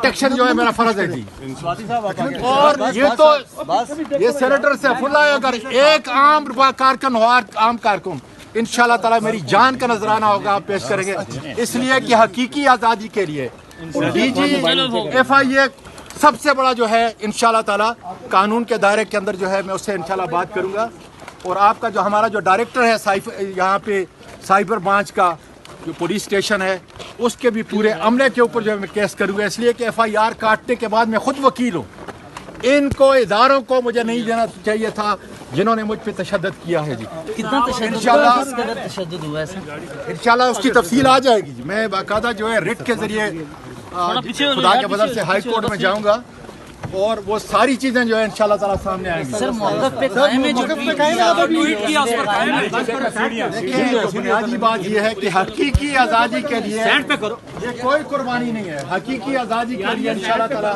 Protection جو ہے میرا فرض ہے جی. اور یہ سینیٹر سیف اللہ اگر ایک عام کارکن ہو, عام کارکن, انشاءاللہ تعالیٰ میری جان کا نذرانہ ہوگا, آپ پیش کریں گے, اس لیے کہ حقیقی آزادی کے لیے ڈی جی ایف آئی اے سب سے بڑا جو ہے انشاءاللہ تعالیٰ قانون کے دائرے کے اندر جو ہے میں اس سے انشاءاللہ بات کروں گا. اور آپ کا جو ہمارا جو ڈائریکٹر ہے یہاں پہ سائبر برانچ کا جو پولیس اسٹیشن ہے, اس کے بھی پورے عملے کے اوپر جو ہے میں کیس کروں گا, اس لیے کہ ایف آئی آر کاٹنے کے بعد میں خود وکیل ہوں. ان کو اداروں کو مجھے نہیں دینا چاہیے تھا جنہوں نے مجھ پہ تشدد کیا ہے جی. کتنا تشدد ہوا ہے سر؟ انشاءاللہ اس کی تفصیل آ جائے گی جی. میں باقاعدہ جو ہے ریٹ کے ذریعے خدا کے فضل سے ہائی کورٹ میں جاؤں گا اور وہ ساری چیزیں جو ہے انشاءاللہ تعالیٰ سامنے آئیں گی. سر موقف پہ قائم ہے, جو بنیادی بات یہ ہے کہ حقیقی آزادی کے لیے یہ کوئی قربانی نہیں ہے. حقیقی آزادی کے لیے انشاءاللہ تعالیٰ